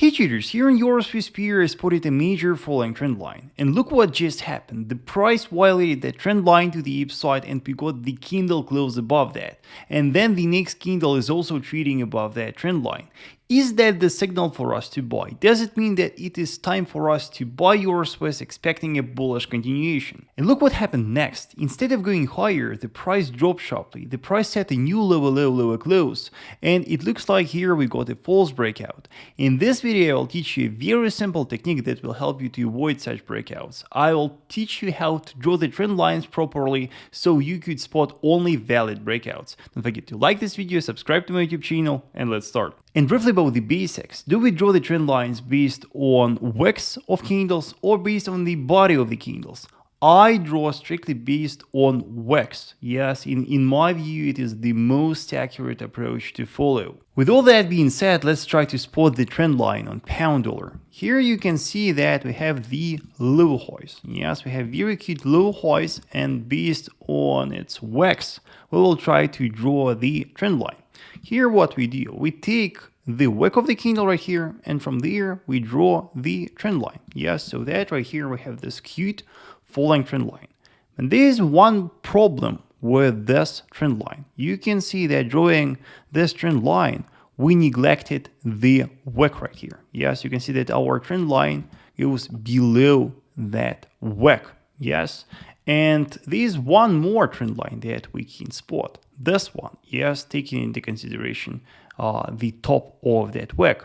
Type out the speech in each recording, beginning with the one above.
Hey traders, here in your Swiss peer I spotted a major falling trend line. And look what just happened. The price violated that trend line to the upside and we got the candle close above that. And then the next candle is also trading above that trend line. Is that the signal for us to buy? Does it mean that it is time for us to buy your Swiss expecting a bullish continuation? And look what happened next. Instead of going higher, the price dropped sharply. The price set a new lower close. And it looks like here we got a false breakout. In this video, I'll teach you a very simple technique that will help you to avoid such breakouts. I will teach you how to draw the trend lines properly so you could spot only valid breakouts. Don't forget to like this video, subscribe to my YouTube channel, and let's start. And briefly about the basics, do we draw the trend lines based on wicks of candles or based on the body of the candles? I draw strictly based on wicks. Yes, in my view, it is the most accurate approach to follow. With all that being said, let's try to spot the trend line on pound dollar. Here you can see that we have the low highs. Yes, we have very cute low highs, and based on its wicks, we will try to draw the trend line. Here what we do, we take the wick of the candle right here, and from there we draw the trend line. Yes, so that right here we have this cute falling trend line. And there is one problem with this trend line. You can see that drawing this trend line, we neglected the wick right here. Yes, you can see that our trend line goes below that wick. Yes, and there is one more trend line that we can spot. This one, yes, taking into consideration the top of that wick.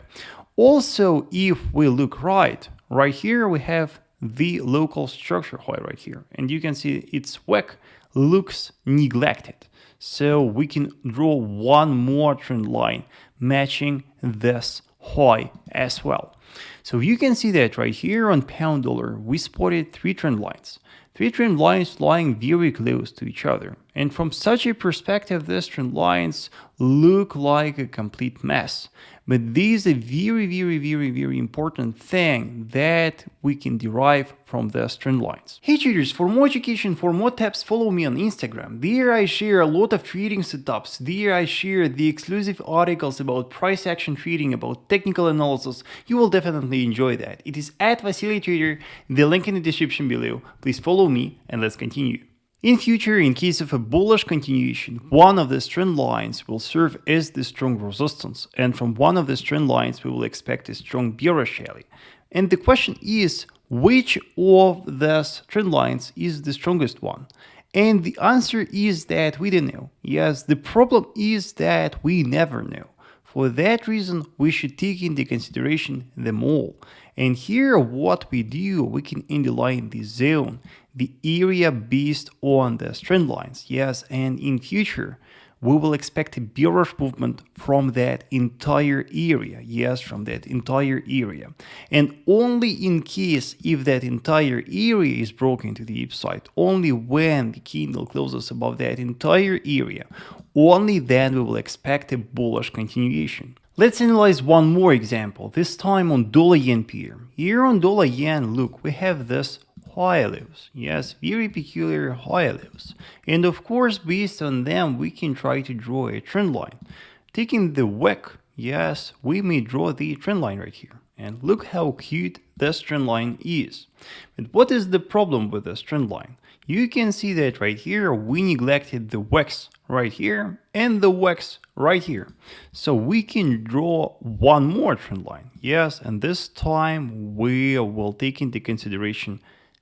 Also, if we look right here we have the local structure high right here, and you can see its wick looks neglected. So we can draw one more trend line matching this high as well. So you can see that right here on pound dollar we spotted three trend lines lying very close to each other. And from such a perspective, these trend lines look like a complete mess. But this is a very important thing that we can derive from these trend lines. Hey traders, for more education, for more tips, follow me on Instagram. There I share a lot of trading setups. There I share the exclusive articles about price action trading, about technical analysis. You will definitely enjoy that. It is at Vasily Trader, the link in the description below. Please follow me and let's continue. In future, in case of a bullish continuation, one of these trend lines will serve as the strong resistance, and from one of these trend lines we will expect a strong bearish rally. And the question is, which of these trend lines is the strongest one? And the answer is that we don't know. Yes, the problem is that we never know. For that reason, we should take into consideration them all. And here what we do, we can underline the zone, the area based on the trend lines. Yes, and in future, we will expect a bearish movement from that entire area. Yes, from that entire area. And only in case if that entire area is broken to the upside, only when the candle closes above that entire area, only then we will expect a bullish continuation. Let's analyze one more example, this time on dollar yen pair. Here on dollar yen, look, we have this high lows. Yes, very peculiar high lows. And of course, based on them, we can try to draw a trend line. Taking the wick, yes, we may draw the trend line right here. And look how cute this trend line is. But what is the problem with this trend line? You can see that right here we neglected the wicks right here and the wicks right here. So we can draw one more trend line. Yes, and this time we will take into consideration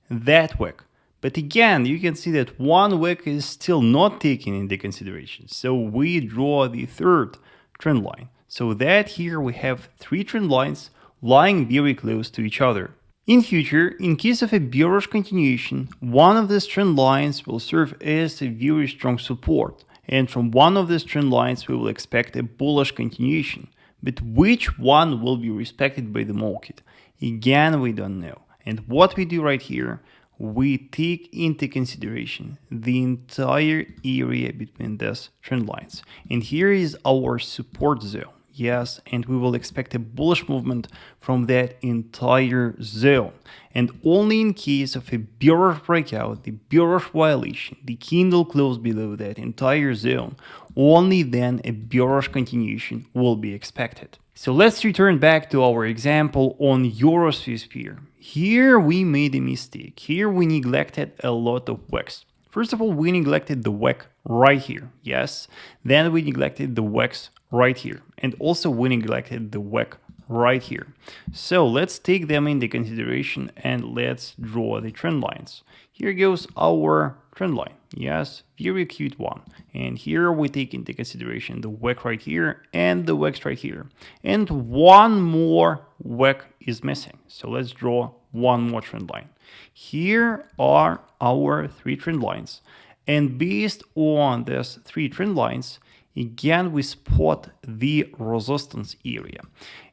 that wick. But again, you can see that one wick is still not taken into consideration. So we draw the third trend line. So that here we have three trend lines lying very close to each other. In future, in case of a bearish continuation, one of these trend lines will serve as a very strong support. And from one of these trend lines, we will expect a bullish continuation. But which one will be respected by the market? Again, we don't know. And what we do right here, we take into consideration the entire area between these trend lines. And here is our support zone. Yes, and we will expect a bullish movement from that entire zone. And only in case of a bearish breakout, the bearish violation, the candle close below that entire zone, only then a bearish continuation will be expected. So let's return back to our example on Euro Swiss pair. Here we made a mistake. Here we neglected a lot of wicks. First of all, we neglected the wick right here, yes. Then we neglected the wicks right here. And also we neglected the wick right here. So let's take them into consideration and let's draw the trend lines. Here goes our trend line. Yes, very cute one. And here we take into consideration the wick right here and the wicks right here. And one more wick is missing. So let's draw one more trend line. Here are our three trend lines. And based on these three trend lines, again, we spot the resistance area.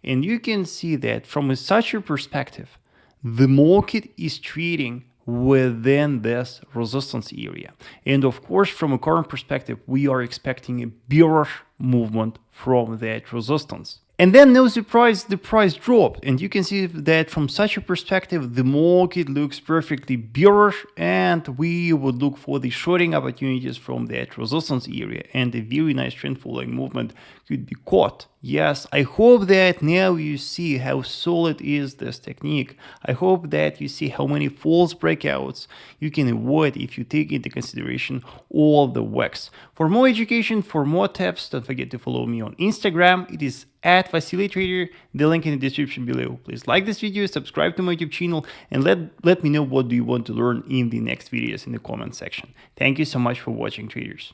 And you can see that from such a perspective, the market is trading within this resistance area. And of course, from a current perspective, we are expecting a bearish movement from that resistance. And then, no surprise, the price dropped. And you can see that from such a perspective, the market looks perfectly bearish, and we would look for the shorting opportunities from that resistance area. And a very nice trend following movement could be caught. Yes, I hope that now you see how solid is this technique. I hope that you see how many false breakouts you can avoid if you take into consideration all the wicks. For more education, for more tips, don't forget to follow me on Instagram. It is at Vasily Trader, the link in the description below. Please like this video, subscribe to my YouTube channel, and let me know what do you want to learn in the next videos in the comment section. Thank you so much for watching, traders.